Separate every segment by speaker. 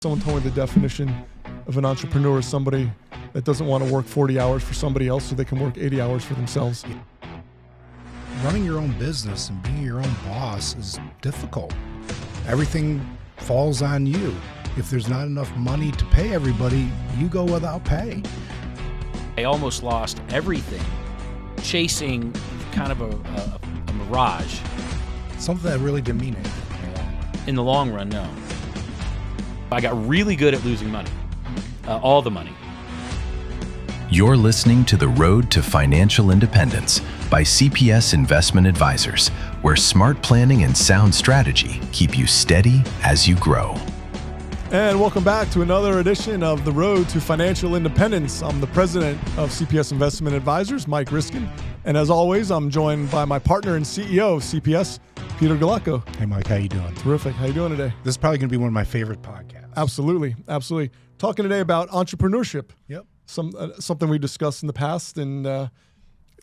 Speaker 1: Someone told me the definition of an entrepreneur is somebody that doesn't want to work 40 hours for somebody else so they can work 80 hours for themselves.
Speaker 2: Running your own business and being your own boss is difficult. Everything falls on you. If there's not enough money to pay everybody, you go without pay.
Speaker 3: I almost lost everything chasing kind of a mirage.
Speaker 2: Something that really didn't mean anything.
Speaker 3: In the long run, no. I got really good at losing money, all the money.
Speaker 4: You're listening to The Road to Financial Independence by CPS Investment Advisors, where smart planning and sound strategy keep you steady as you grow.
Speaker 1: And welcome back to another edition of The Road to Financial Independence. I'm the president of CPS Investment Advisors, Mike Riskin. And as always, I'm joined by my partner and CEO of CPS, Peter Galecko.
Speaker 2: Hey, Mike, how you doing?
Speaker 1: Terrific. How you doing today?
Speaker 2: This is probably going to be one of my favorite podcasts.
Speaker 1: Absolutely. Absolutely. Talking today about entrepreneurship.
Speaker 2: Yep.
Speaker 1: Something we discussed in the past, and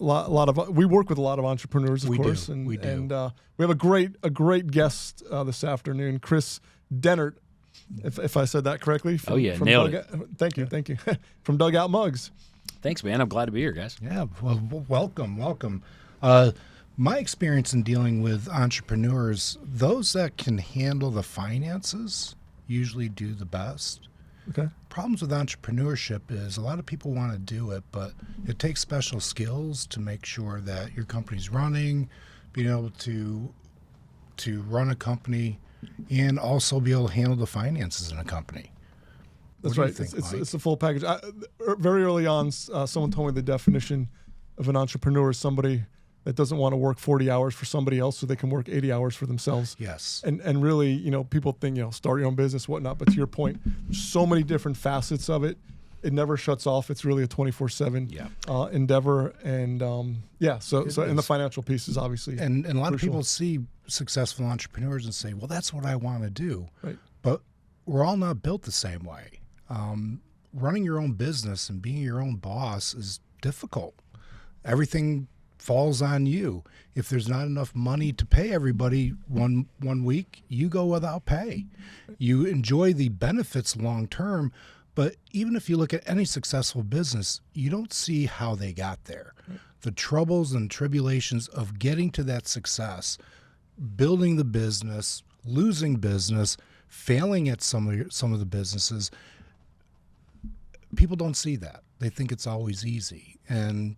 Speaker 1: we work with a lot of entrepreneurs, of course. And we have a great guest this afternoon, Kris Dehnert, if I said that correctly.
Speaker 3: Nailed it.
Speaker 1: Thank you. From Dugout Mugs.
Speaker 3: Thanks, man. I'm glad to be here, guys.
Speaker 2: Yeah, well, welcome. My experience in dealing with entrepreneurs, those that can handle the finances usually do the best.
Speaker 1: Okay.
Speaker 2: Problems with entrepreneurship is a lot of people want to do it, but it takes special skills to make sure that your company's running, being able to run a company, and also be able to handle the finances in a company.
Speaker 1: That's right. It's a full package. Very early on, someone told me the definition of an entrepreneur is somebody that doesn't want to work 40 hours for somebody else so they can work 80 hours for themselves.
Speaker 2: Yes.
Speaker 1: And really, people think, start your own business, whatnot. But to your point, there's so many different facets of it. It never shuts off. It's really a 24/7 endeavor. And so the financial piece is obviously
Speaker 2: and a lot
Speaker 1: crucial.
Speaker 2: of people see successful entrepreneurs and say, well, that's what I want to do.
Speaker 1: Right.
Speaker 2: But we're all not built the same way. Running your own business and being your own boss is difficult. Everything falls on you. If there's not enough money to pay everybody one week, you go without pay. You enjoy the benefits long term, but even if you look at any successful business, you don't see how they got there. Right. The troubles and tribulations of getting to that success, building the business, losing business, failing at some of the businesses, people don't see that. They think it's always easy, and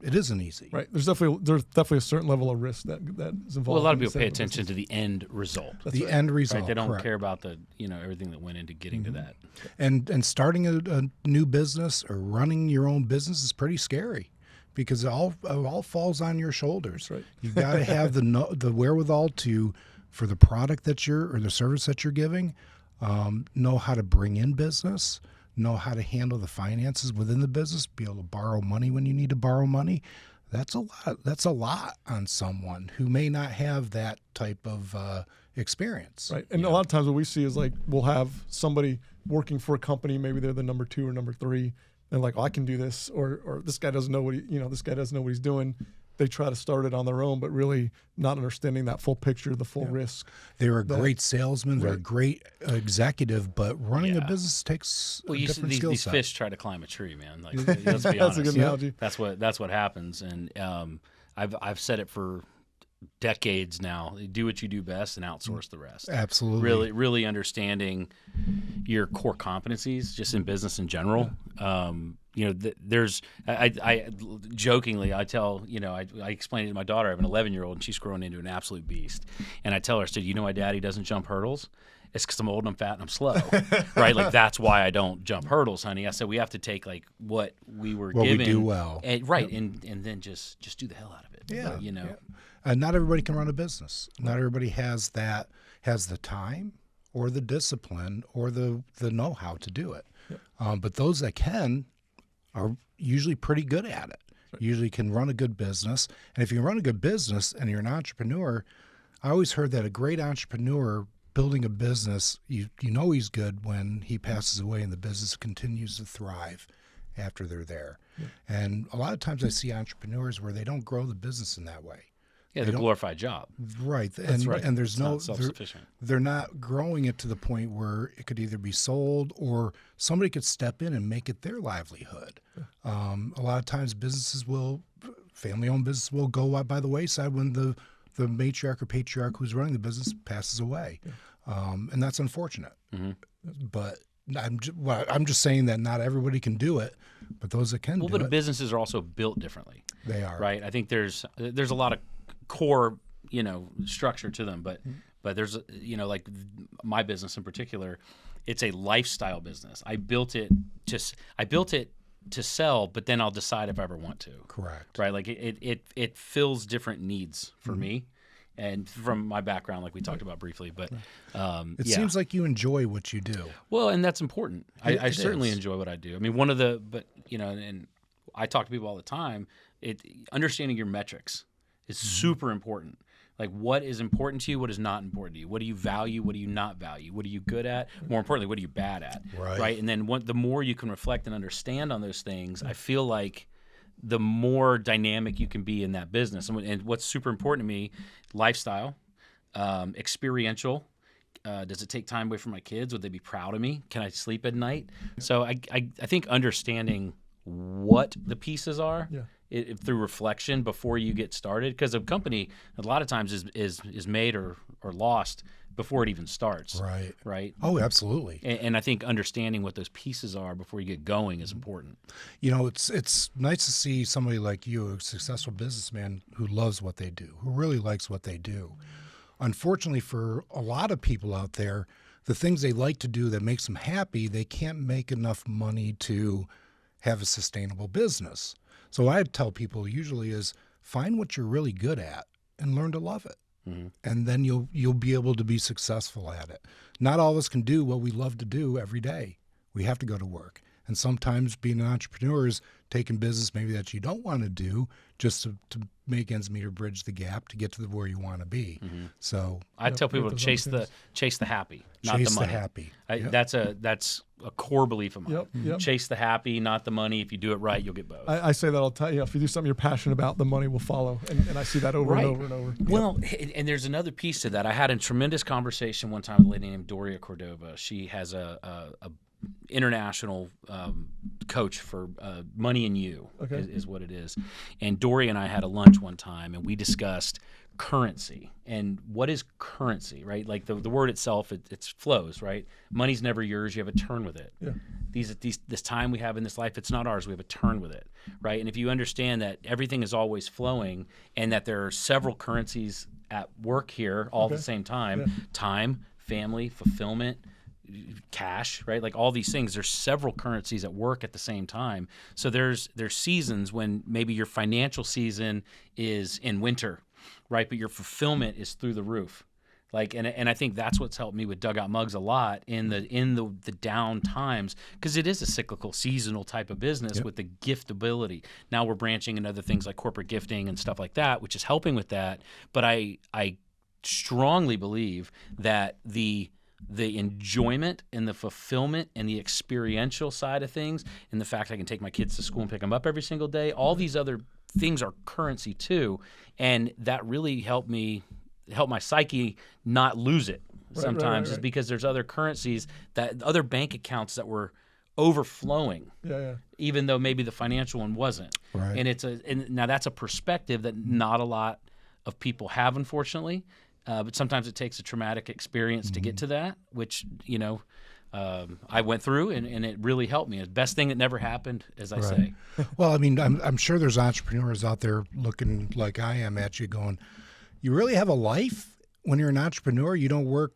Speaker 2: it isn't easy.
Speaker 1: Right. There's definitely a certain level of risk that is involved.
Speaker 3: Well, a lot of people pay attention to the end result.
Speaker 2: That's right. End result.
Speaker 3: Right? They don't
Speaker 2: correct.
Speaker 3: care about the everything that went into getting to that.
Speaker 2: And starting a new business or running your own business is pretty scary because it all falls on your shoulders.
Speaker 1: That's right.
Speaker 2: You've got to have the wherewithal for the product or the service that you're giving, know how to bring in business, know how to handle the finances within the business, be able to borrow money when you need to borrow money. That's a lot. That's a lot on someone who may not have that type of experience.
Speaker 1: Right. And a lot of times what we see is we'll have somebody working for a company, maybe they're the number 2 or number 3, and I can do this, or this guy doesn't know what this guy doesn't know what he's doing. They try to start it on their own, but really not understanding that full picture, the full risk.
Speaker 2: They're a great salesman, they're a great executive, but running a business takes a different skill set.
Speaker 3: These fish try to climb a tree, man. Let's be honest.
Speaker 1: That's a good analogy.
Speaker 3: That's what happens, and I've said it for decades now. Do what you do best and outsource the rest.
Speaker 2: Absolutely.
Speaker 3: Really understanding your core competencies just in business in general. There's I jokingly I tell I explain it to my daughter. I have an 11-year-old and she's grown into an absolute beast, and I tell her, "So why Daddy doesn't jump hurdles? It's because I'm old and I'm fat and I'm slow, right? That's why I don't jump hurdles, honey." I said we have to take what we were given,
Speaker 2: we do well,
Speaker 3: and then just do the hell out of it.
Speaker 2: Yeah, not everybody can run a business. Not everybody has the time or the discipline or the know-how to do it. Yeah. But those that can are usually pretty good at it. Right. Usually can run a good business. And if you run a good business and you're an entrepreneur, I always heard that a great entrepreneur building a business, you know he's good when he passes away and the business continues to thrive after they're there. Yeah. And a lot of times I see entrepreneurs where they don't grow the business in that way.
Speaker 3: Yeah, the glorified job.
Speaker 2: Right. And there's
Speaker 3: It's
Speaker 2: no
Speaker 3: not self-sufficient.
Speaker 2: they're not growing it to the point where it could either be sold or somebody could step in and make it their livelihood. A lot of times family-owned business will go by the wayside when the matriarch or patriarch who's running the business passes away. And that's unfortunate. But I'm just saying that not everybody can do it, but those that can do
Speaker 3: But
Speaker 2: it.
Speaker 3: businesses are also built differently.
Speaker 2: They are.
Speaker 3: Right? I think there's a lot of core, structure to them, but there's, like my business in particular, it's a lifestyle business. I built it to sell, but then I'll decide if I ever want to.
Speaker 2: Correct.
Speaker 3: Right? Like it fills different needs for me. And from my background, like we talked about briefly, but
Speaker 2: It seems like you enjoy what you do.
Speaker 3: Well, and that's important. I certainly
Speaker 2: is.
Speaker 3: enjoy what I do. I mean, and I talk to people all the time. Understanding your metrics is super important. Like, what is important to you? What is not important to you? What do you value? What do you not value? What are you good at? More importantly, what are you bad at? Right. And then the more you can reflect and understand on those things, I feel like the more dynamic you can be in that business. And what's super important to me, lifestyle, experiential. Does it take time away from my kids? Would they be proud of me? Can I sleep at night? So I think understanding what the pieces are through reflection before you get started, because a company a lot of times is made or lost before it even starts. Right.
Speaker 2: Oh, absolutely.
Speaker 3: And I think understanding what those pieces are before you get going is important.
Speaker 2: It's nice to see somebody like you, a successful businessman who loves what they do, who really likes what they do. Unfortunately, for a lot of people out there, the things they like to do that makes them happy, they can't make enough money to have a sustainable business. So what I tell people usually is find what you're really good at and learn to love it. And then you'll be able to be successful at it. Not all of us can do what we love to do every day. We have to go to work. And sometimes being an entrepreneur is taking business maybe that you don't want to do just to make ends meet or bridge the gap to get to where you want to be. So
Speaker 3: I tell people to chase the happy, not
Speaker 2: chase
Speaker 3: the money.
Speaker 2: the happy.
Speaker 3: That's a core belief of mine.
Speaker 1: Yep.
Speaker 3: Chase the happy, not the money. If you do it right, you'll get both.
Speaker 1: I say that all the time. If you do something you're passionate about, the money will follow. And I see that over and over and over.
Speaker 3: Well, and there's another piece to that. I had a tremendous conversation one time with a lady named Doria Cordova. She has a international coach for Money and You is what it is. And Dory and I had a lunch one time, and we discussed currency and what is currency, right? Like the word itself, it flows, right? Money's never yours. You have a turn with it. Yeah. This time we have in this life, it's not ours. We have a turn with it, right? And if you understand that everything is always flowing and that there are several currencies at work here all at the same time, time, family, fulfillment, cash, right? Like all these things, there's several currencies at work at the same time. So there's seasons when maybe your financial season is in winter, right? But your fulfillment is through the roof. Like, and I think that's what's helped me with Dugout Mugs a lot in the down times, because it is a cyclical, seasonal type of business with the giftability. Now we're branching into other things like corporate gifting and stuff like that, which is helping with that. But I strongly believe that the enjoyment and the fulfillment and the experiential side of things, and the fact I can take my kids to school and pick them up every single day, all these other things are currency too, and that really helped my psyche not lose it sometimes, is because there's other currencies, that other bank accounts that were overflowing, even though maybe the financial one wasn't. Right. And now that's a perspective that not a lot of people have, unfortunately. But sometimes it takes a traumatic experience to get to that, which, I went through, and it really helped me. It's the best thing that never happened, as I say.
Speaker 2: Well, I mean, I'm sure there's entrepreneurs out there looking like I am at you going, you really have a life when you're an entrepreneur? You don't work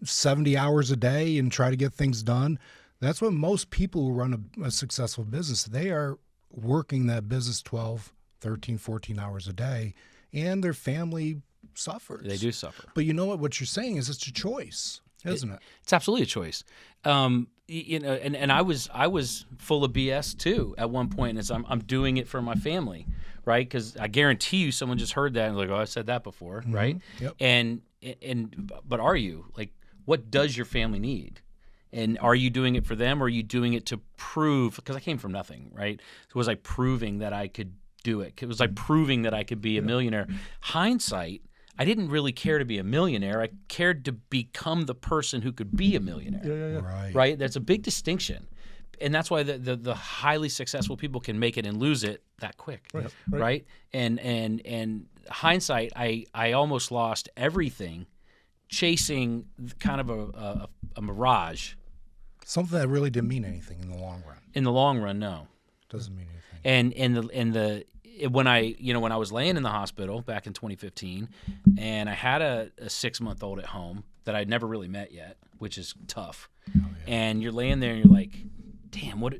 Speaker 2: 70 hours a day and try to get things done? That's what most people who run a successful business, they are working that business 12, 13, 14 hours a day, and their family suffers.
Speaker 3: They do suffer.
Speaker 2: But you know what you're saying is it's a choice, isn't it?
Speaker 3: It's absolutely a choice. And I was full of BS too at one point, as I'm doing it for my family, right? Because I guarantee you someone just heard that and like, oh, I said that before, right? Yep. But are you? Like, what does your family need? And are you doing it for them, or are you doing it to prove, because I came from nothing, right? So was I proving that I could do it. It was like proving that I could be a millionaire. Hindsight, I didn't really care to be a millionaire. I cared to become the person who could be a millionaire.
Speaker 1: Yeah.
Speaker 3: Right? That's a big distinction. And that's why the highly successful people can make it and lose it that quick. Right? And hindsight, I almost lost everything chasing kind of a mirage.
Speaker 2: Something that really didn't mean anything in the long run.
Speaker 3: In the long run, no.
Speaker 2: Doesn't mean anything.
Speaker 3: When I was laying in the hospital back in 2015, and I had a 6-month-old at home that I'd never really met yet, which is tough. And you're laying there and you're like, damn, what,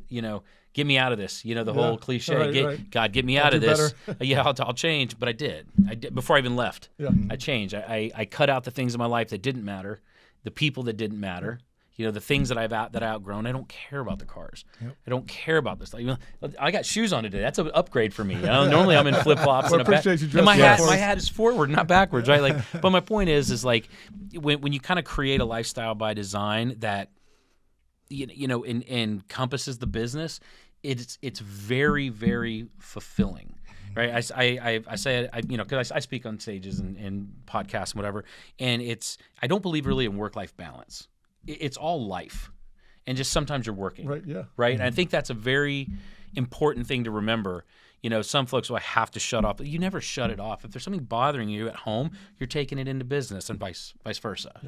Speaker 3: get me out of this. The whole cliche, God, get me out of this. I'll change. But I did. Before I even left. I changed. I cut out the things in my life that didn't matter, the people that didn't matter. The things that I outgrown. I don't care about the cars. I don't care about this. I got shoes on today. That's an upgrade for me. Normally I'm in flip flops and my hat is forward, not backwards, right? But my point is like when you kind of create a lifestyle by design that encompasses the business, it's very, very fulfilling. Right, I say because I speak on stages and podcasts and whatever, and I don't believe really in work-life balance. It's all life, and just sometimes you're working. Right.
Speaker 1: Mm-hmm.
Speaker 3: And I think that's a very important thing to remember. Some folks will have to shut off, but you never shut it off. If there's something bothering you at home, you're taking it into business, and vice versa.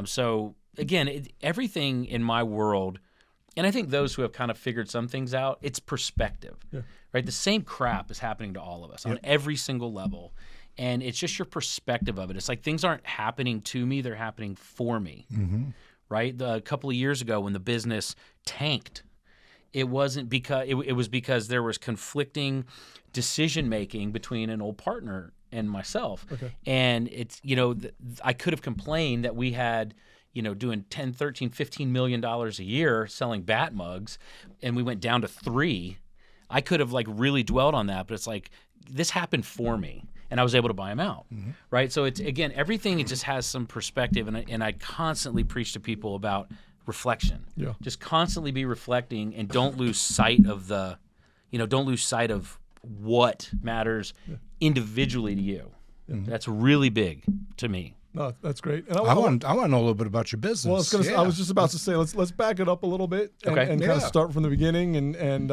Speaker 3: So again, everything in my world, and I think those who have kind of figured some things out, it's perspective. Right, the same crap is happening to all of us on every single level. And it's just your perspective of it. It's like things aren't happening to me; they're happening for me. Right? A couple of years ago, when the business tanked, it wasn't because it was because there was conflicting decision making between an old partner and myself. And it's I could have complained that we had doing $10, $13, $15 million a year selling bat mugs, and we went down to 3. I could have really dwelled on that, but it's like this happened for me. And I was able to buy them out, right? So it's, again, everything, it just has some perspective. And I constantly preach to people about reflection. Just constantly be reflecting, and don't lose sight of what matters individually to you. That's really big to me.
Speaker 1: No, that's great. And
Speaker 2: I want to know a little bit about your business.
Speaker 1: Well, I was just about to say, let's back it up a little bit and kind of start from the beginning and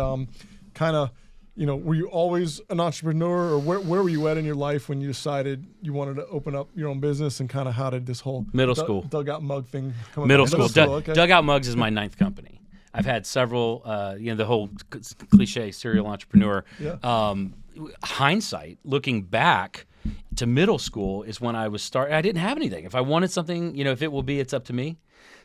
Speaker 1: kind of. Were you always an entrepreneur, or where were you at in your life when you decided you wanted to open up your own business, and kind of how did this whole
Speaker 3: school
Speaker 1: Dugout Mug thing come
Speaker 3: middle
Speaker 1: about?
Speaker 3: school? Dugout Mugs is my 9th company. I've had several, the whole cliche serial entrepreneur. Hindsight, looking back to middle school, is when I was starting. I didn't have anything. If I wanted something, if it will be, it's up to me.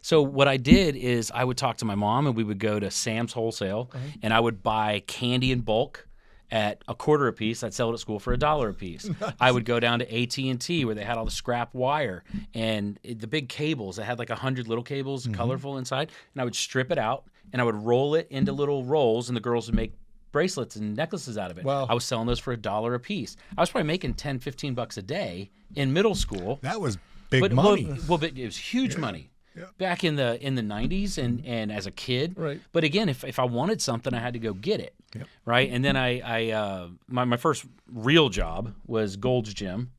Speaker 3: So what I did is I would talk to my mom, and we would go to Sam's Wholesale, and I would buy candy in bulk at $0.25 a piece. I'd sell it at school for $1 a piece. I would go down to AT&T, where they had all the scrap wire and the big cables that had 100 little cables, colorful inside, and I would strip it out, and I would roll it into little rolls, and the girls would make bracelets and necklaces out of it.
Speaker 1: Wow.
Speaker 3: I was selling those for $1 a piece. I was probably making $10, $15 a day in middle school.
Speaker 2: That was big money.
Speaker 3: But it was huge money. Back in the 90s and as a kid.
Speaker 1: Right.
Speaker 3: But again, if I wanted something, I had to go get it. Right. And then my first real job was Gold's Gym.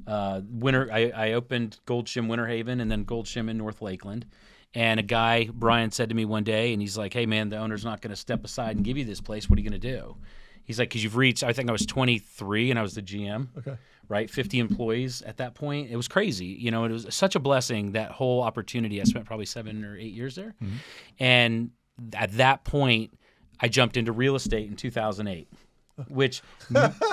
Speaker 3: I opened Gold's Gym Winter Haven, and then Gold's Gym in North Lakeland. And a guy, Brian, said to me one day, and he's like, "Hey man, the owner's not going to step aside and give you this place. What are you going to do?" He's like, "Because you've reached," I think I was 23 and I was the GM. Right, 50 employees at that point. It was crazy. It was such a blessing, that whole opportunity. I spent probably 7 or 8 years there. And at that point, I jumped into real estate in 2008, which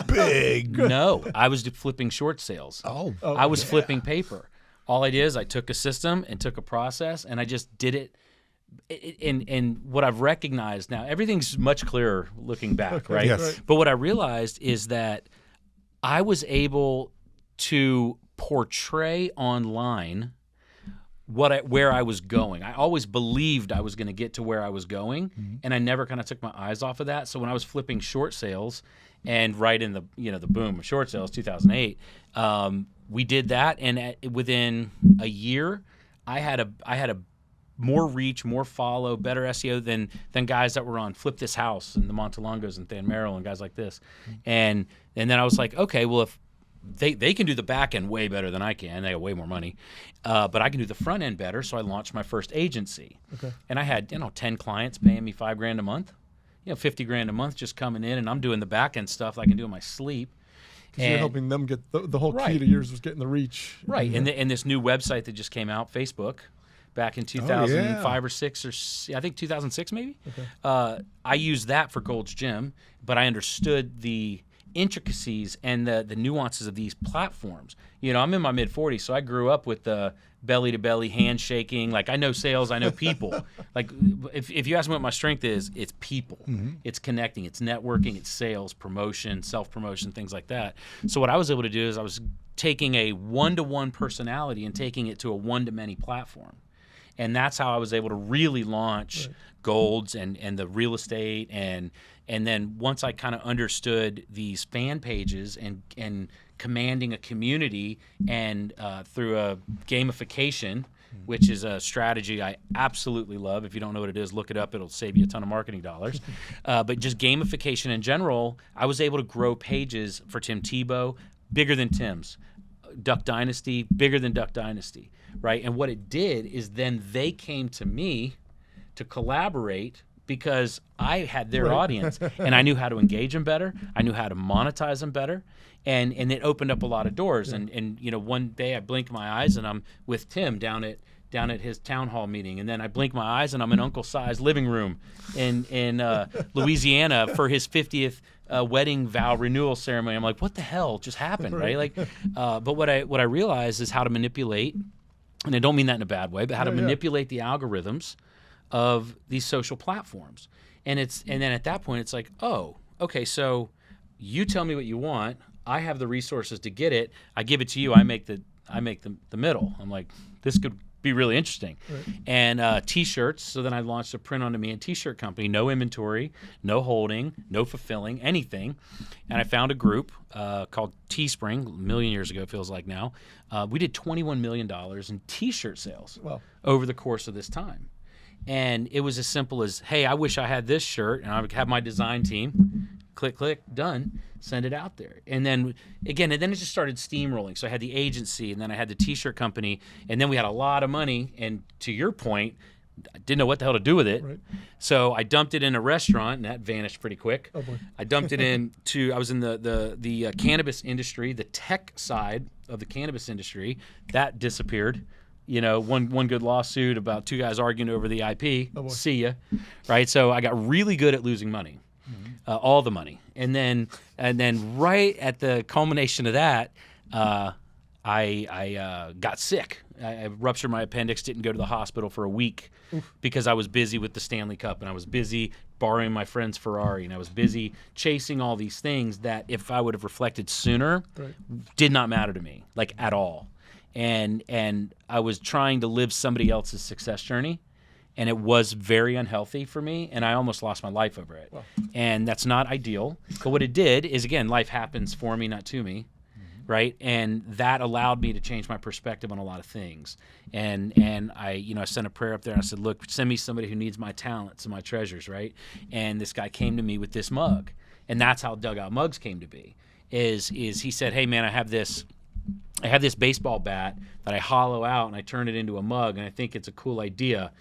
Speaker 2: big.
Speaker 3: No, I was flipping short sales. I was flipping paper. All I did is I took a system and took a process, and I just did it. And what I've recognized now, everything's much clearer looking back, right?
Speaker 2: Yes.
Speaker 3: But what I realized is that I was able to portray online where I was going. I always believed I was going to get to where I was going, and I never kind of took my eyes off of that. So when I was flipping short sales, and right in the the boom of short sales, 2008, we did that, and within a year, I had a more reach, more follow, better SEO than guys that were on Flip This House and the Montalongos and Than Merrill and guys like this. And then I was like, okay, well, if they can do the back end way better than I can. They have way more money. But I can do the front end better. So I launched my first agency.
Speaker 1: Okay.
Speaker 3: And I had, 10 clients paying me $5,000 a month, $50,000 a month just coming in, and I'm doing the back end stuff that I can do in my sleep.
Speaker 1: Because you're helping them get the whole key to yours was getting the reach.
Speaker 3: Right. And this new website that just came out, Facebook, back in 2005 or 6 or I think 2006 maybe.
Speaker 1: Okay.
Speaker 3: I used that for Gold's Gym, but I understood the intricacies and the nuances of these platforms. I'm in my mid-40s, so I grew up with the belly-to-belly handshaking. Like, I know sales, I know people. Like, if you ask me what my strength is, it's people. It's connecting, it's networking, it's sales, promotion, self-promotion, things like that. So what I was able to do is I was taking a one-to-one personality and taking it to a one-to-many platform. And that's how I was able to really launch Gold's and the real estate. And then once I kind of understood these fan pages and commanding a community and through a gamification, which is a strategy I absolutely love. If you don't know what it is, look it up. It'll save you a ton of marketing dollars. But just gamification in general, I was able to grow pages for Tim Tebow, bigger than Tim's. Duck Dynasty, bigger than Duck Dynasty, right? And what it did is then they came to me to collaborate because I had their audience and I knew how to engage them better. I knew how to monetize them better. And it opened up a lot of doors. And one day I blink my eyes and I'm with Tim down at his town hall meeting. And then I blink my eyes and I'm in Uncle Si's living room in Louisiana for his 50th wedding vow renewal ceremony. I'm like, what the hell just happened, right? Like, but what I realized is how to manipulate, and I don't mean that in a bad way, but how to manipulate the algorithms of these social platforms. And then at that point, it's like, oh, okay, so you tell me what you want. I have the resources to get it. I give it to you. I make the middle. I'm like, this could be really interesting. And T-shirts. So then I launched a print-on-demand T-shirt company. No inventory, no holding, no fulfilling, anything. And I found a group called Teespring, a million years ago, it feels like now. We did $21 million in T-shirt sales over the course of this time. And it was as simple as, hey, I wish I had this shirt, and I would have my design team, click, click, done, send it out there. And then, again, and then it just started steamrolling. So I had the agency, and then I had the T-shirt company, and then we had a lot of money. And to your point, I didn't know what the hell to do with it. So I dumped it in a restaurant, and that vanished pretty quick. Oh, boy. I dumped it I was in the cannabis industry, the tech side of the cannabis industry. That disappeared. One good lawsuit about two guys arguing over the IP. Oh, see ya, right? So I got really good at losing money, all the money, and then right at the culmination of that, I got sick. I ruptured my appendix. Didn't go to the hospital for a week because I was busy with the Stanley Cup, and I was busy borrowing my friend's Ferrari, and I was busy chasing all these things that, if I would have reflected sooner, did not matter to me, like, at all. And I was trying to live somebody else's success journey, and it was very unhealthy for me, and I almost lost my life over it. Wow. And that's not ideal. But what it did is, again, life happens for me, not to me, right? And that allowed me to change my perspective on a lot of things. And I sent a prayer up there, and I said, look, send me somebody who needs my talents and my treasures, right? And this guy came to me with this mug, and that's how Dugout Mugs came to be. Is he said, hey, man, I have this baseball bat that I hollow out and I turn it into a mug, and I think it's a cool idea.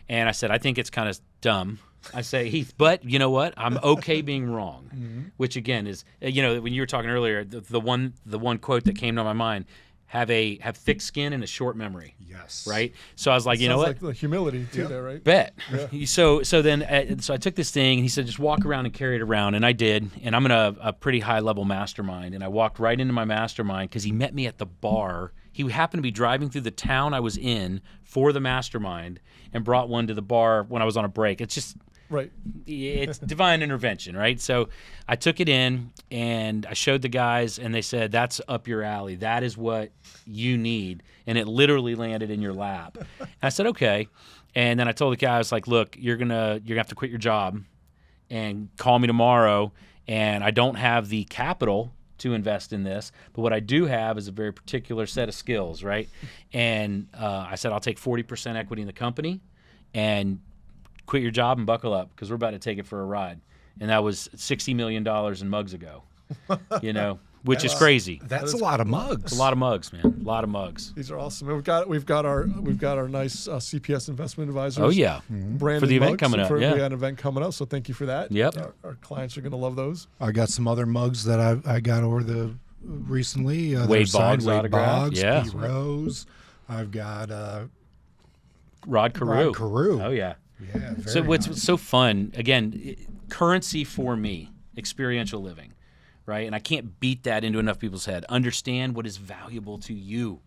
Speaker 3: And I said, I think it's kind of dumb. I say, Heath, but you know what? I'm okay being wrong, which again is, when you were talking earlier, the one quote that came to my mind, have thick skin and a short memory. Yes. Right. So I was like, you know what?
Speaker 1: Like the humility too, there, right?
Speaker 3: Bet. Yeah. So I took this thing, and he said, just walk around and carry it around, and I did. And I'm in a pretty high level mastermind, and I walked right into my mastermind because he met me at the bar. He happened to be driving through the town I was in for the mastermind, and brought one to the bar when I was on a break. It's just.
Speaker 1: Right.
Speaker 3: It's divine intervention, right? So I took it in, and I showed the guys, and they said, that's up your alley. That is what you need. And it literally landed in your lap. And I said, okay. And then I told the guy, I was like, look, you're gonna have to quit your job and call me tomorrow. And I don't have the capital to invest in this, but what I do have is a very particular set of skills, right? And I said, I'll take 40% equity in the company. and quit your job and buckle up because we're about to take it for a ride. And that was $60 million in mugs ago, which is crazy.
Speaker 2: That's a lot of mugs.
Speaker 3: It's a lot of mugs, man. A lot of mugs.
Speaker 1: These are awesome. We've got our nice CPS investment advisors.
Speaker 3: Oh yeah,
Speaker 1: branded
Speaker 3: for the event
Speaker 1: mugs.
Speaker 3: coming up.
Speaker 1: We
Speaker 3: Yeah,
Speaker 1: got an event coming up, so thank you for that.
Speaker 3: Yep.
Speaker 1: Our clients are going to love those.
Speaker 2: I got some other mugs that I got over the recently.
Speaker 3: Wade Boggs
Speaker 2: Wade
Speaker 3: autograph.
Speaker 2: Boggs,
Speaker 3: Yeah.
Speaker 2: Pete Rose. I've got
Speaker 3: Rod Carew.
Speaker 2: Rod Carew.
Speaker 3: Oh yeah.
Speaker 2: Yeah.
Speaker 3: So what's so fun, again, currency for me, experiential living, right? And I can't beat that into enough people's head. Understand what is valuable to you,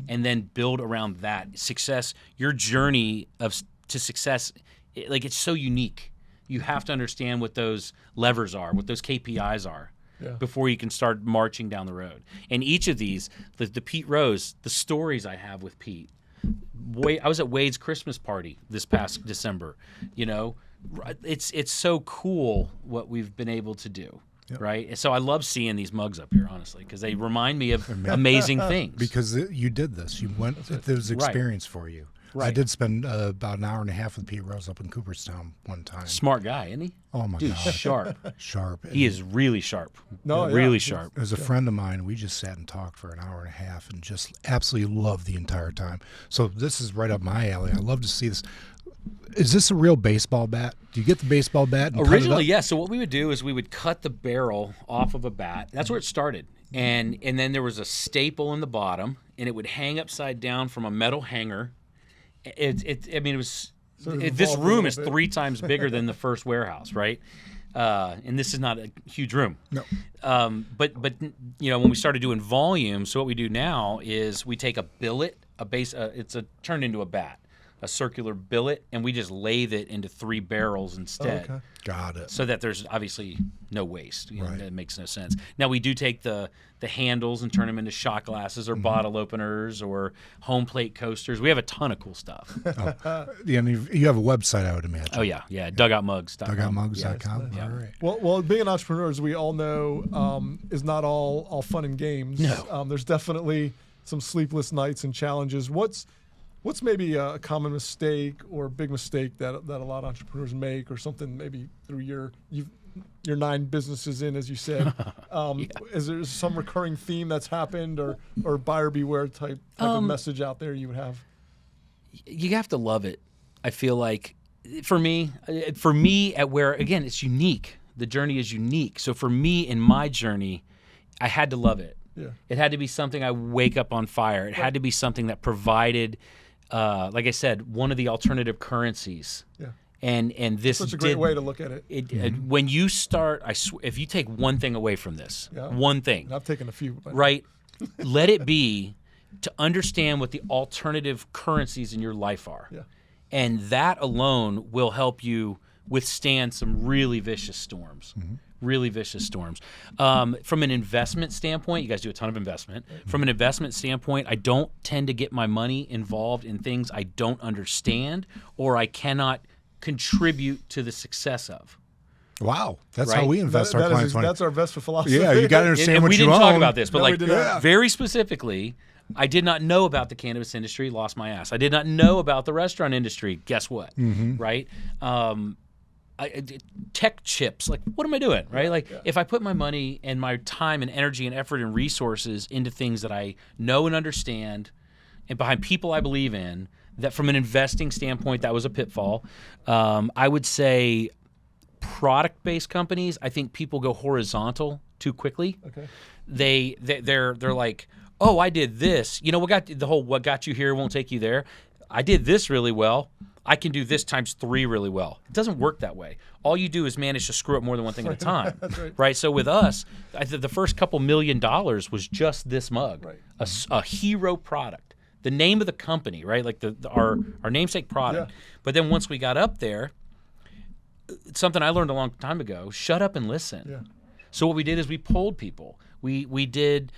Speaker 3: and then build around that. Success, your journey to success, it's so unique. You have to understand what those levers are, what those KPIs are, before you can start marching down the road. And each of these, the Pete Rose, the stories I have with Pete. I was at Wade's Christmas party this past December. It's so cool what we've been able to do, right? And so I love seeing these mugs up here, honestly, because they remind me of amazing things.
Speaker 2: Because you did this. You went. There was experience for you.
Speaker 3: Right.
Speaker 2: I did spend about an hour and a half with Pete Rose up in Cooperstown one time.
Speaker 3: Smart guy, isn't he?
Speaker 2: Oh my
Speaker 3: Dude,
Speaker 2: God.
Speaker 3: sharp.
Speaker 2: Sharp.
Speaker 3: He is really sharp.
Speaker 1: No,
Speaker 3: really sharp.
Speaker 2: It was a friend of mine. We just sat and talked for an hour and a half and just absolutely loved the entire time. So this is right up my alley. I love to see this. Is this a real baseball bat? Do you get the baseball bat and
Speaker 3: Originally,
Speaker 2: cut it up?
Speaker 3: yeah. So what we would do is we would cut the barrel off of a bat. That's where it started. And then there was a staple in the bottom, and it would hang upside down from a metal hanger. It was. This room is 3 times bigger than the first warehouse, right? And this is not a huge room.
Speaker 2: No.
Speaker 3: But when we started doing volume, so what we do now is we take a billet, it's turned into a bat, a circular billet, and we just lathe it into 3 barrels instead.
Speaker 1: Okay.
Speaker 2: Got it.
Speaker 3: So that there's obviously no waste.
Speaker 2: Right.
Speaker 3: That makes no sense. Now we do take the handles and turn them into shot glasses or bottle openers or home plate coasters. We have a ton of cool stuff.
Speaker 2: Yeah, and you have a website, I would imagine.
Speaker 3: Oh yeah, dugoutmugs.com.
Speaker 2: Dugoutmugs.com.
Speaker 3: Yeah.
Speaker 2: All right.
Speaker 1: Well, being entrepreneurs, we all know is not all fun and games.
Speaker 3: No.
Speaker 1: There's definitely some sleepless nights and challenges. What's maybe a common mistake or a big mistake that a lot of entrepreneurs make, or something maybe through your 9 businesses in, as you said? Is there some recurring theme that's happened, or buyer beware type of message out there you would have?
Speaker 3: You have to love it. I feel like for me, at where, again, it's unique. The journey is unique. So for me in my journey, I had to love it.
Speaker 1: Yeah.
Speaker 3: It had to be something I wake up on fire. It had to be something that provided, like I said, one of the alternative currencies.
Speaker 1: Yeah.
Speaker 3: And this
Speaker 1: Such a great way to look at it.
Speaker 3: When you start, if you take one thing away from this, one thing,
Speaker 1: And I've taken a few. But
Speaker 3: right, let it be to understand what the alternative currencies in your life are.
Speaker 1: Yeah.
Speaker 3: And that alone will help you withstand some really vicious storms. Really vicious storms. From an investment standpoint, you guys do a ton of investment. From an investment standpoint, I don't tend to get my money involved in things I don't understand or I cannot contribute to the success of.
Speaker 2: Wow. That's
Speaker 3: Right?
Speaker 2: how we invest our clients' money.
Speaker 1: That's our investment philosophy.
Speaker 2: Yeah, you got to understand
Speaker 3: And
Speaker 2: what
Speaker 3: we
Speaker 2: you
Speaker 3: didn't
Speaker 2: own.
Speaker 3: talk about this, but
Speaker 1: No, we
Speaker 3: like
Speaker 1: did not.
Speaker 3: very specifically, I did not know about the cannabis industry, lost my ass. I did not know about the restaurant industry. Guess what? Right? Tech chips, like what am I doing, right? If I put my money and my time and energy and effort and resources into things that I know and understand and behind people I believe in, that from an investing standpoint, that was a pitfall. I would say product-based companies, I think people go horizontal too quickly.
Speaker 1: Okay.
Speaker 3: They're like, oh, I did this. What got you here won't take you there. I did this really well. I can do this times 3 really well. It doesn't work that way. All you do is manage to screw up more than one thing at a time.
Speaker 1: That's right.
Speaker 3: Right? So with us, the first couple $1 million was just this mug,
Speaker 1: Right.
Speaker 3: a hero product, the name of the company, right? Like our namesake product.
Speaker 1: Yeah.
Speaker 3: But then once we got up there, something I learned a long time ago: shut up and listen.
Speaker 1: Yeah.
Speaker 3: So what we did is we polled people. We did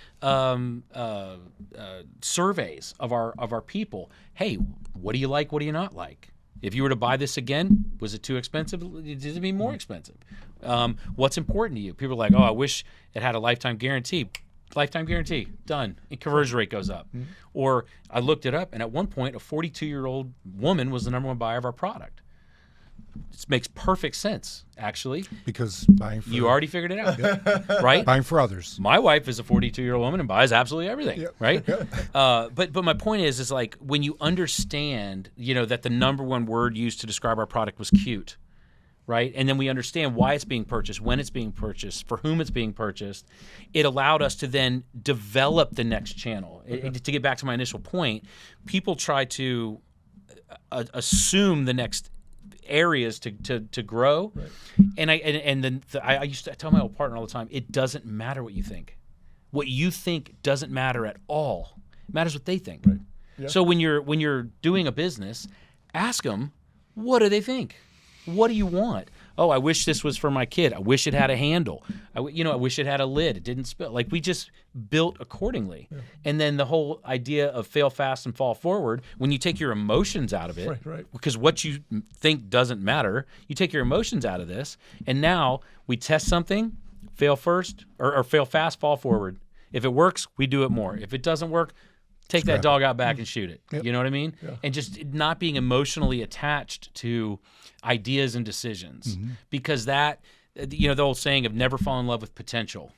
Speaker 3: surveys of our people. Hey, what do you like? What do you not like? If you were to buy this again, was it too expensive? Did it be more expensive? What's important to you? People are like, oh, I wish it had a lifetime guarantee. lifetime guarantee, done. And conversion rate goes up. Or I looked it up, and at one point, a 42-year-old woman was the number one buyer of our product. It makes perfect sense, actually.
Speaker 2: Because buying for...
Speaker 3: You already figured it out, right?
Speaker 2: Buying for others.
Speaker 3: My wife is a 42-year-old woman and buys absolutely everything, right? But my point is like when you understand, that the number one word used to describe our product was cute, right? And then we understand why it's being purchased, when it's being purchased, for whom it's being purchased. It allowed us to then develop the next channel. To get back to my initial point, people try to assume the next areas to grow, right. and I used to tell my old partner all the time, it doesn't matter what you think. What you think doesn't matter at all. It matters what they think. Right. Yeah. So when you're doing a business, ask them, what do they think? What do you want? Oh, I wish this was for my kid. I wish it had a handle. I wish it had a lid. It didn't spill. Like, we just built accordingly. Yeah. And then the whole idea of fail fast and fall forward, when you take your emotions out of it, right. because what you think doesn't matter, you take your emotions out of this, and now we test something, fail first, or fail fast, fall forward. If it works, we do it more. If it doesn't work, take that dog out back and shoot it. Yep. You know what I mean? Yeah. And just not being emotionally attached to ideas and decisions, because that, the old saying of never fall in love with potential,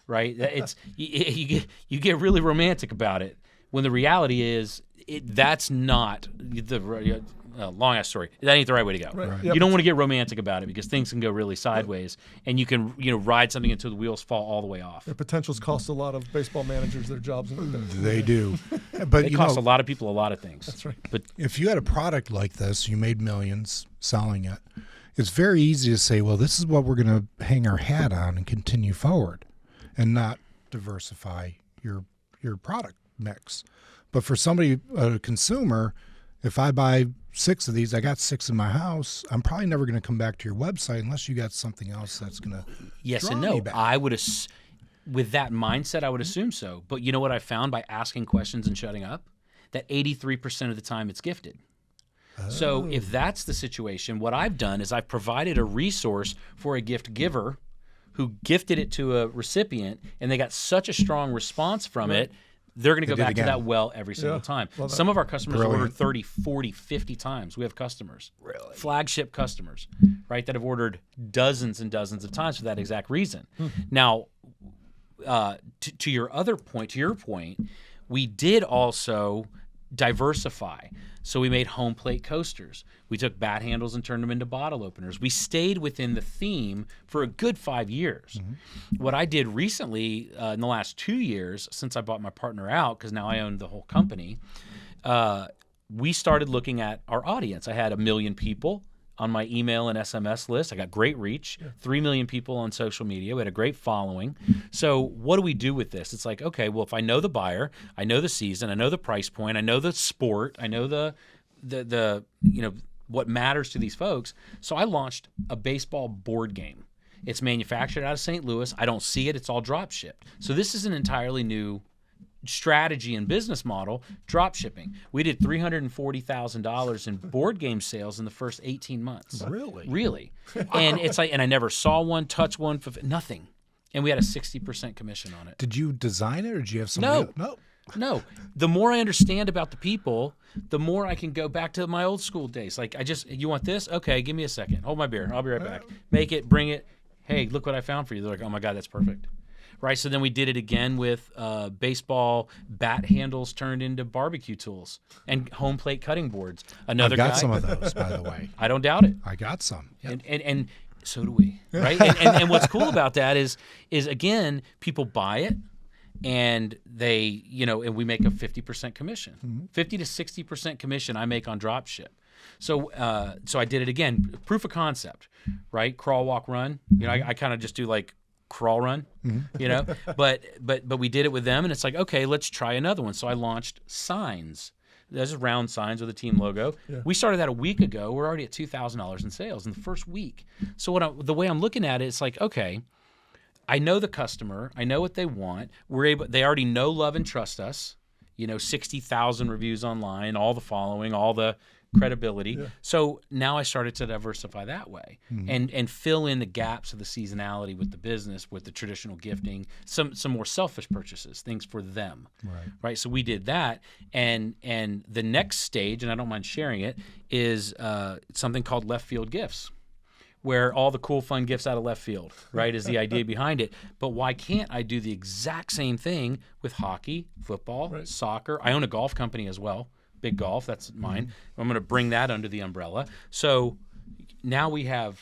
Speaker 3: right? It's you get really romantic about it when the reality is that's not the long ass story. That ain't the right way to go. Right. Yep. You don't want to get romantic about it because things can go really sideways, and you can ride something until the wheels fall all the way off.
Speaker 1: Their potentials cost a lot of baseball managers their jobs.
Speaker 2: They do, but
Speaker 3: they cost a lot of people a lot of things.
Speaker 1: That's right.
Speaker 3: But
Speaker 2: if you had a product like this, you made millions selling it. It's very easy to say, well, this is what we're going to hang our hat on and continue forward, and not diversify your product mix. But for somebody, a consumer, if I buy 6 of these, I got 6 in my house, I'm probably never going to come back to your website unless you got something else that's going to
Speaker 3: yes
Speaker 2: draw
Speaker 3: and no.
Speaker 2: me back.
Speaker 3: I would with that mindset, I would assume so. But you know what I found by asking questions and shutting up? That 83% of the time it's gifted. Oh. So if that's the situation, what I've done is I've provided a resource for a gift giver who gifted it to a recipient, and they got such a strong response from it, they're going to go back to that well every single time. Some of our customers ordered 30, 40, 50 times. We have customers, flagship customers, right, that have ordered dozens and dozens of times for that exact reason. Now, to your point, we did also diversify. So we made home plate coasters. We took bat handles and turned them into bottle openers. We stayed within the theme for a good 5 years. What I did recently in the last 2 years, since I bought my partner out, because now I own the whole company, we started looking at our audience. I had 1 million people on my email and SMS list. I got great reach, 3 million people on social media. We had a great following. So what do we do with this? It's like, okay, well, if I know the buyer, I know the season, I know the price point, I know the sport, I know the what matters to these folks. So I launched a baseball board game. It's manufactured out of St. Louis. I don't see it. It's all drop shipped. So this is an entirely new strategy and business model, drop shipping. We did $340,000 in board game sales in the first 18 months. Really. And it's like, and I never saw one, touch one, nothing. And we had a 60% commission on it.
Speaker 2: Did you design it, or did you have somebody?
Speaker 3: No. The more I understand about the people, the more I can go back to my old school days. Like, you want this? Okay, give me a second. Hold my beer. I'll be right back. Make it, bring it. Hey, look what I found for you. They're like, oh my God, that's perfect. Right, so then we did it again with baseball bat handles turned into barbecue tools and home plate cutting boards. Another
Speaker 2: I've got
Speaker 3: guy,
Speaker 2: some of those, by the way.
Speaker 3: I don't doubt it.
Speaker 2: I got some. Yep.
Speaker 3: And so do we, right? and what's cool about that is again, people buy it, and they, and we make a 50% commission, 50 to 60% commission I make on drop ship. So I did it again, proof of concept, right? Crawl, walk, run. I kind of just do like crawl run, but we did it with them, and it's like, okay, let's try another one. So I launched signs. There's round signs with a team logo. We started that a week ago. We're already at $2,000 in sales in the first week. So the way I'm looking at it, it's like, okay, I know the customer, I know what they want. They already know, love, and trust us. 60,000 reviews online, all the following, all the credibility.
Speaker 1: Yeah.
Speaker 3: So now I started to diversify that way and fill in the gaps of the seasonality with the business, with the traditional gifting, some more selfish purchases, things for them. Right. So we did that. And the next stage, and I don't mind sharing it, is something called left field gifts, where all the cool, fun gifts out of left field, right, is the idea behind it. But why can't I do the exact same thing with hockey, football, soccer? I own a golf company as well, Big Golf, that's mine. I'm going to bring that under the umbrella. So now we have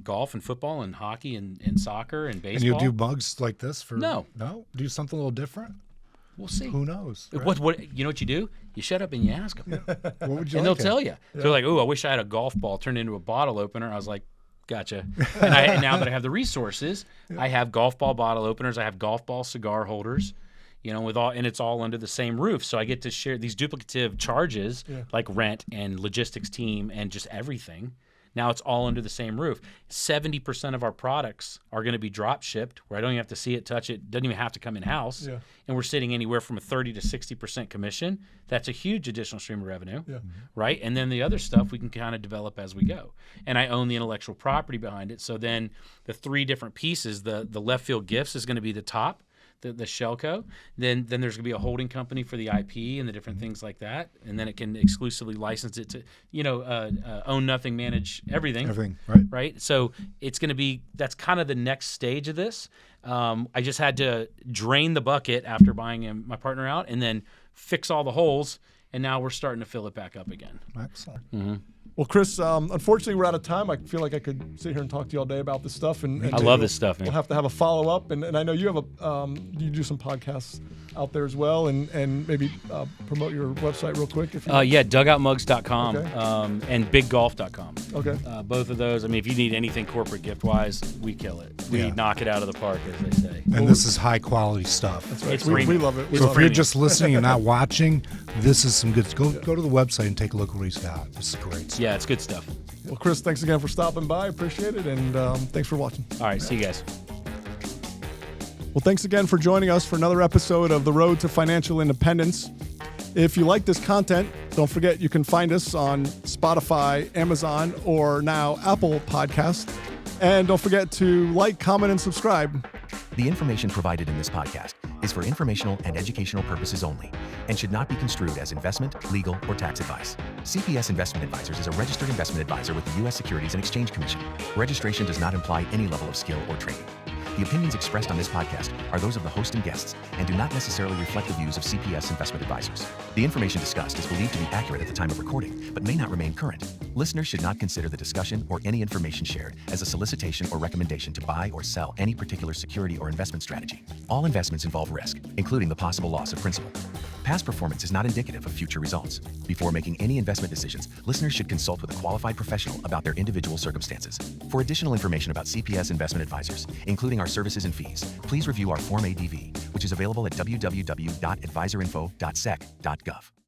Speaker 3: golf and football and hockey and soccer and baseball.
Speaker 2: And you'll do mugs like this for...
Speaker 3: No.
Speaker 2: Do something a little different?
Speaker 3: We'll see.
Speaker 2: Who knows?
Speaker 3: What you know what you do? You shut up and you ask them.
Speaker 2: What would you
Speaker 3: And
Speaker 2: like
Speaker 3: they'll tell you. They're like, "Oh, I wish I had a golf ball turned into a bottle opener." I was like, "Gotcha." And now that I have the resources, I have golf ball bottle openers. I have golf ball cigar holders. And it's all under the same roof. So I get to share these duplicative charges like rent and logistics team and just everything. Now it's all under the same roof. 70% of our products are going to be drop shipped, where I don't even have to see it, touch it, doesn't even have to come in house.
Speaker 1: Yeah.
Speaker 3: And we're sitting anywhere from a 30 to 60% commission. That's a huge additional stream of revenue, right? And then the other stuff we can kind of develop as we go. And I own the intellectual property behind it. So then the three different pieces, the left field gifts is going to be the top, the Shellco. Then there's going to be a holding company for the IP and the different things like that. And then it can exclusively license it to, own nothing, manage everything.
Speaker 2: Everything, right.
Speaker 3: Right. So it's going to be, that's kind of the next stage of this. I just had to drain the bucket after buying my partner out and then fix all the holes. And now we're starting to fill it back up again.
Speaker 2: Excellent.
Speaker 1: Well, Kris, unfortunately, we're out of time. I feel like I could sit here and talk to you all day about this stuff. And
Speaker 3: I love this stuff, man.
Speaker 1: We'll have to have a follow-up. And I know you have you do some podcasts out there as well, and maybe promote your website real quick. If you
Speaker 3: dugoutmugs.com and biggolf.com.
Speaker 1: Okay.
Speaker 3: Both of those. I mean, if you need anything corporate gift-wise, we kill it. We knock it out of the park, as they say.
Speaker 2: And this is high-quality stuff.
Speaker 1: That's right.
Speaker 3: It's
Speaker 1: We
Speaker 3: premium.
Speaker 1: love it.
Speaker 2: So if you're just listening and not watching, this is some good. Go to the website and take a look at what he's got. This is great stuff.
Speaker 3: Yeah, it's good stuff.
Speaker 1: Well, Kris, thanks again for stopping by. Appreciate it, and thanks for watching.
Speaker 3: All right, see you guys.
Speaker 1: Well, thanks again for joining us for another episode of The Road to Financial Independence. If you like this content, don't forget you can find us on Spotify, Amazon, or now Apple Podcasts. And don't forget to like, comment, and subscribe.
Speaker 4: The information provided in this podcast is for informational and educational purposes only and should not be construed as investment, legal, or tax advice. CPS Investment Advisors is a registered investment advisor with the U.S. Securities and Exchange Commission. Registration does not imply any level of skill or training. The opinions expressed on this podcast are those of the host and guests and do not necessarily reflect the views of CPS Investment Advisors. The information discussed is believed to be accurate at the time of recording, but may not remain current. Listeners should not consider the discussion or any information shared as a solicitation or recommendation to buy or sell any particular security or investment strategy. All investments involve risk, including the possible loss of principal. Past performance is not indicative of future results. Before making any investment decisions, listeners should consult with a qualified professional about their individual circumstances. For additional information about CPS Investment Advisors, including our services and fees, please review our Form ADV, which is available at www.advisorinfo.sec.gov.